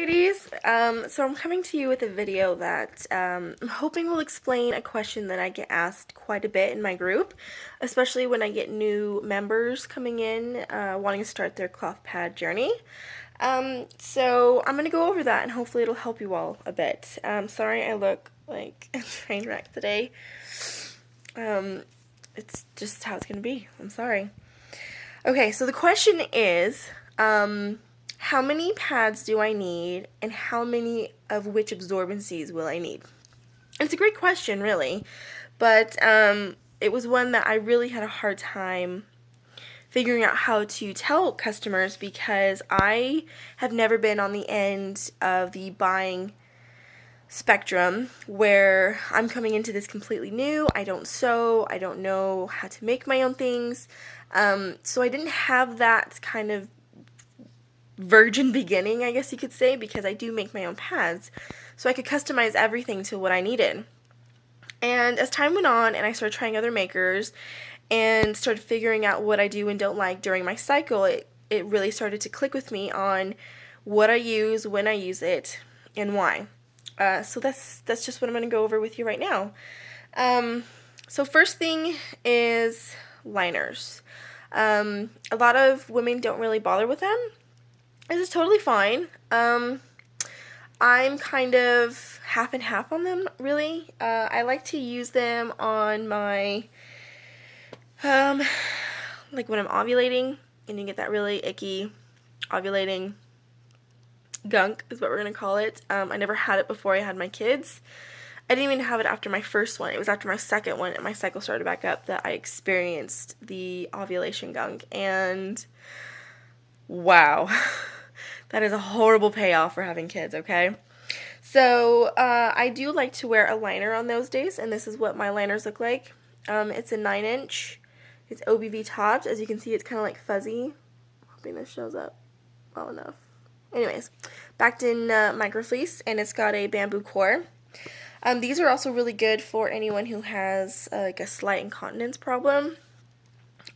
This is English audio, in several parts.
ladies. So I'm coming to you with a video that I'm hoping will explain a question that I get asked quite a bit in my group, especially when I get new members coming in wanting to start their cloth pad journey. So I'm going to go over that and hopefully it'll help you all a bit. Sorry I look like a train wreck today. It's just how it's going to be. I'm sorry. Okay, so the question is, how many pads do I need, and how many of which absorbencies will I need? And it's a great question, really, but it was one that I really had a hard time figuring out how to tell customers because I have never been on the end of the buying spectrum where I'm coming into this completely new. I don't sew, I don't know how to make my own things, so I didn't have that kind of virgin beginning, I guess you could say, because I do make my own pads, so I could customize everything to what I needed. And as time went on and I started trying other makers and started figuring out what I do and don't like during my cycle, it really started to click with me on what I use, when I use it, and why. So that's just what I'm going to go over with you right now. So first thing is liners. A lot of women don't really bother with them. This is totally fine. I'm kind of half and half on them, really. I like to use them on my, like when I'm ovulating, and you get that really icky ovulating gunk, is what we're going to call it. I never had it before I had my kids. I didn't even have it after my first one. It was after my second one and my cycle started back up that I experienced the ovulation gunk, and wow. That is a horrible payoff for having kids, okay? So, I do like to wear a liner on those days, and this is what my liners look like. It's a 9-inch. It's OBV topped. As you can see, it's kind of like fuzzy. Hoping this shows up well enough. Anyways, backed in microfleece, and it's got a bamboo core. These are also really good for anyone who has like a slight incontinence problem.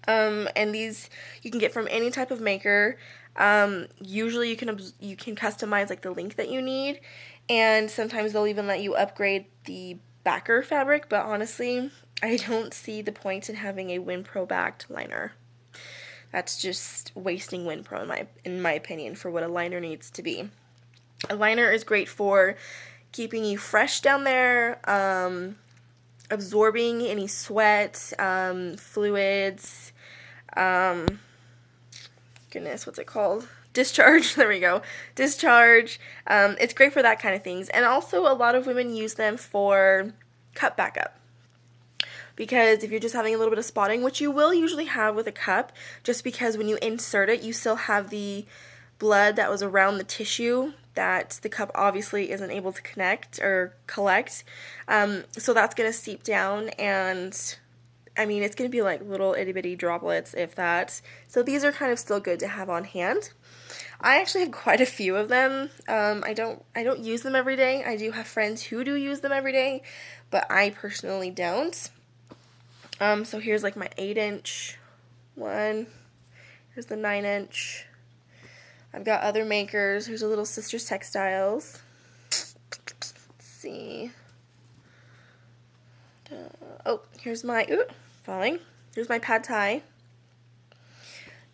And these you can get from any type of maker. Usually you can customize like the length that you need, and sometimes they'll even let you upgrade the backer fabric, but honestly, I don't see the point in having a Winpro backed liner. That's just wasting Winpro in my opinion for what a liner needs to be. A liner is great for keeping you fresh down there, absorbing any sweat, fluids, goodness, what's it called? Discharge. There we go. Discharge. It's great for that kind of things. And also a lot of women use them for cup backup. Because if you're just having a little bit of spotting, which you will usually have with a cup, just because when you insert it, you still have the blood that was around the tissue that the cup obviously isn't able to connect or collect. So that's going to seep down, and I mean, it's going to be like little itty bitty droplets, if that. So these are kind of still good to have on hand. I actually have quite a few of them. I don't use them every day. I do have friends who do use them every day, but I personally don't. So here's like my 8-inch one. Here's the 9-inch. I've got other makers. Here's a little Sisters Textiles. Let's see. Oh, here's my, falling. Here's my pad thai.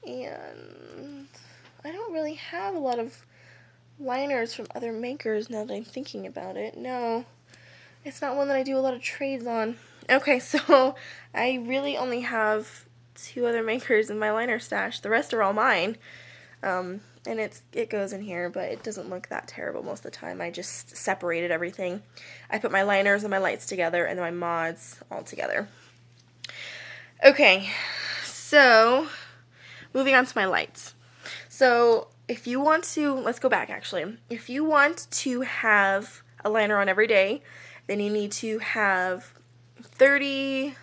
And I don't really have a lot of liners from other makers now that I'm thinking about it. No, it's not one that I do a lot of trades on. Okay, so I really only have 2 other makers in my liner stash. The rest are all mine. And it goes in here, but it doesn't look that terrible most of the time. I just separated everything. I put my liners and my lights together, and then my mods all together. Okay, so moving on to my lights. So if you want to, let's go back actually. If you want to have a liner on every day, then you need to have 30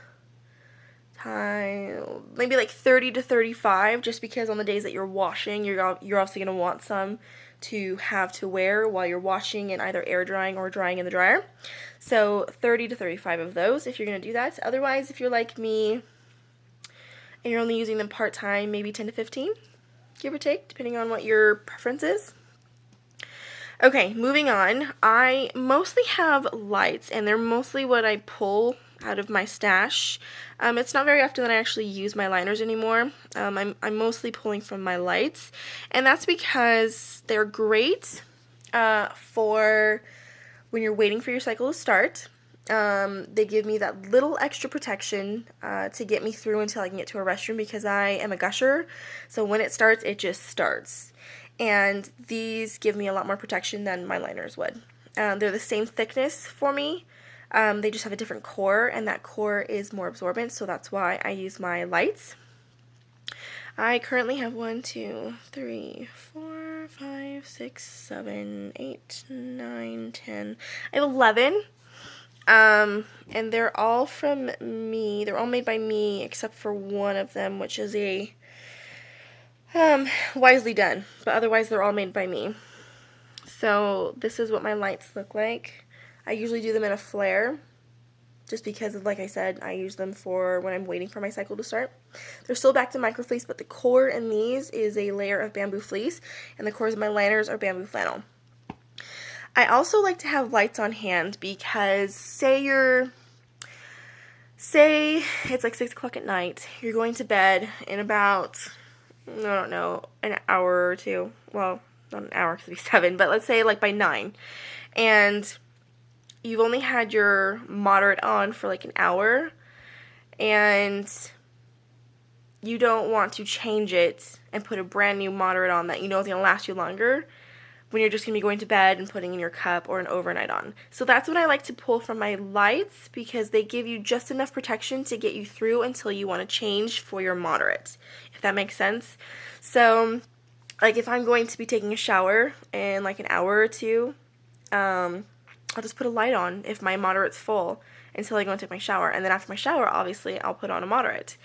times, maybe like 30 to 35, just because on the days that you're washing, you're obviously going to want some to have to wear while you're washing and either air drying or drying in the dryer. So 30 to 35 of those if you're going to do that. Otherwise, if you're like me and you're only using them part-time, maybe 10 to 15, give or take, depending on what your preference is. Okay, moving on. I mostly have lights, and they're mostly what I pull out of my stash. It's not very often that I actually use my liners anymore. I'm mostly pulling from my lights, and that's because they're great for when you're waiting for your cycle to start. They give me that little extra protection to get me through until I can get to a restroom because I am a gusher. So when it starts, it just starts. And these give me a lot more protection than my liners would. They're the same thickness for me. They just have a different core, and that core is more absorbent, so that's why I use my lights. I currently have 1, 2, 3, 4, 5, 6, 7, 8, 9, 10. I have 11. And they're all from me. They're all made by me except for one of them, which is a Wisely Done, but otherwise they're all made by me. So this is what my lights look like. I usually do them in a flare, just because of, like I said, I use them for when I'm waiting for my cycle to start. They're still back to microfleece, but the core in these is a layer of bamboo fleece, and the cores of my liners are bamboo flannel. I also like to have lights on hand because say it's like 6 o'clock at night, you're going to bed in about, I don't know, an hour or two. Well, not an hour because it'd be 7, but let's say like by 9. And you've only had your moderate on for like an hour, and you don't want to change it and put a brand new moderate on that you know is going to last you longer when you're just going to be going to bed and putting in your cup or an overnight on. So that's when I like to pull from my lights because they give you just enough protection to get you through until you want to change for your moderate, if that makes sense. So, like if I'm going to be taking a shower in like an hour or two, I'll just put a light on if my moderate's full until I go and take my shower. And then after my shower, obviously, I'll put on a moderate.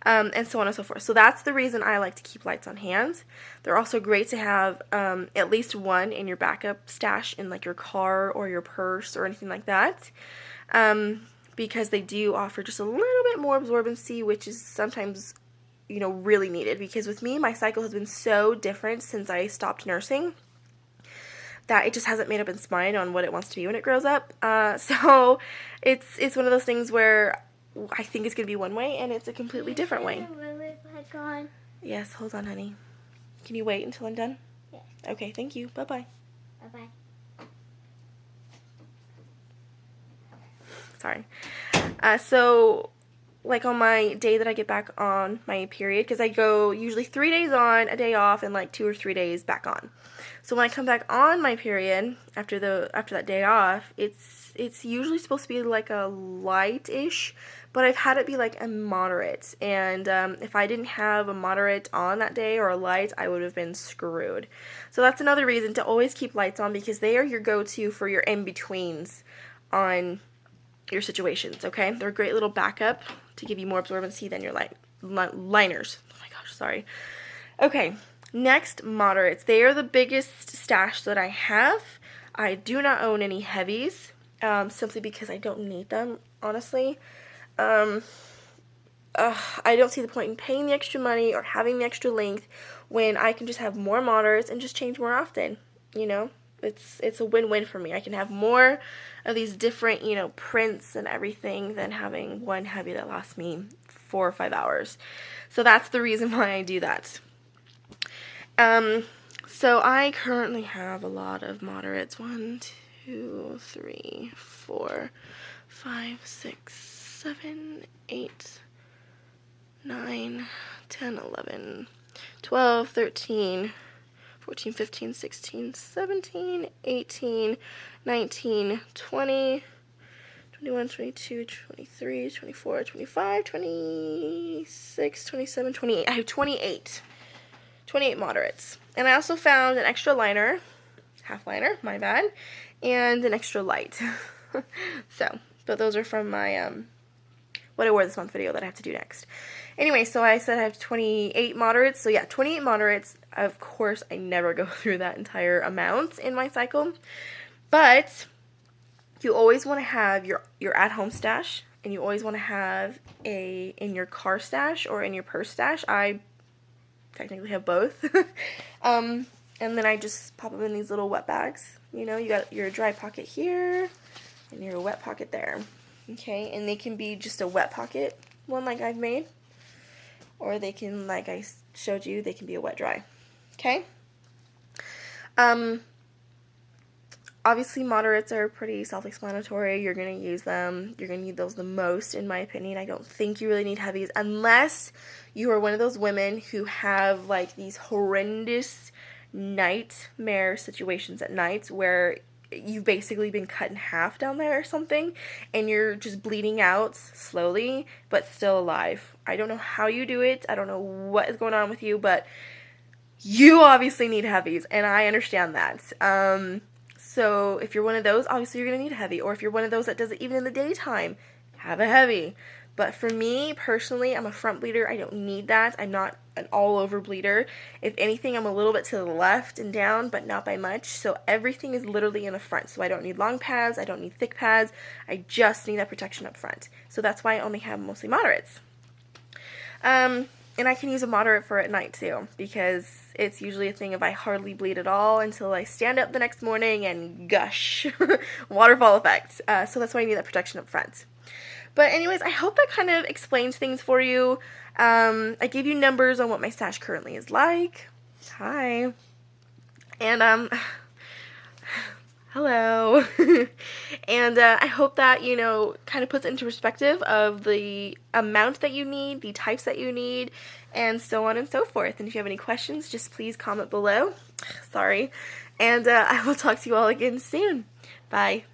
And so on and so forth. So that's the reason I like to keep lights on hand. They're also great to have at least one in your backup stash in like your car or your purse or anything like that. Because they do offer just a little bit more absorbency, which is sometimes, you know, really needed. Because with me, my cycle has been so different since I stopped nursing that it just hasn't made up its mind on what it wants to be when it grows up. So it's one of those things where I think it's going to be one way, and it's a completely different way. Yes, hold on, honey. Can you wait until I'm done? Yes. Okay, thank you. Bye-bye. Bye-bye. Sorry. So, like on my day that I get back on my period, because I go usually 3 days on, a day off, and like 2 or 3 days back on. So when I come back on my period after that day off, it's usually supposed to be like a light-ish, but I've had it be like a moderate. And if I didn't have a moderate on that day or a light, I would have been screwed. So that's another reason to always keep lights on, because they are your go-to for your in-betweens on your situations, okay? They're a great little backup to give you more absorbency than your liners. Oh my gosh, sorry. Okay, next, moderates. They are the biggest stash that I have. I do not own any heavies, simply because I don't need them, honestly. I don't see the point in paying the extra money or having the extra length when I can just have more moderates and just change more often, you know? It's a win-win for me. I can have more of these different, you know, prints and everything than having one heavy that lasts me 4 or 5 hours. So that's the reason why I do that. So I currently have a lot of moderates. 1, 2, 3, 4, 5, 6, 7, 8, 9, 10, 11, 12, 13, 14, 15, 16, 17, 18, 19, 20, 21, 22, 23, 24, 25, 26, 27, 28. I have 28 moderates. And I also found an extra liner, half liner, my bad, and an extra light. So, but those are from my, what I wore this month video that I have to do next. Anyway, so I said I have 28 moderates. So yeah, 28 moderates. Of course, I never go through that entire amount in my cycle. But you always want to have your at-home stash, and you always want to have in your car stash or in your purse stash. I technically have both. And then I just pop them in these little wet bags. You know, you got your dry pocket here and your wet pocket there. Okay, and they can be just a wet pocket one like I've made, or they can, like I showed you, they can be a wet dry. Okay? Obviously moderates are pretty self-explanatory. You're going to use them. You're going to need those the most, in my opinion. I don't think you really need heavies unless you are one of those women who have like these horrendous nightmare situations at night where you've basically been cut in half down there or something and you're just bleeding out slowly but still alive. I don't know how you do it. I don't know what is going on with you, but you obviously need heavies, and I understand that. So if you're one of those, obviously you're going to need a heavy. Or if you're one of those that does it even in the daytime, have a heavy. But for me, personally, I'm a front bleeder. I don't need that. I'm not an all-over bleeder. If anything, I'm a little bit to the left and down, but not by much. So everything is literally in the front. So I don't need long pads. I don't need thick pads. I just need that protection up front. So that's why I only have mostly moderates. And I can use a moderate for at night too, because it's usually a thing of I hardly bleed at all until I stand up the next morning and gush. Waterfall effect. So that's why I need that protection up front. But anyways, I hope that kind of explains things for you. I gave you numbers on what my stash currently is like. Hi. And, hello. And I hope that, you know, kind of puts into perspective of the amount that you need, the types that you need, and so on and so forth. And if you have any questions, just please comment below. Sorry. And I will talk to you all again soon. Bye.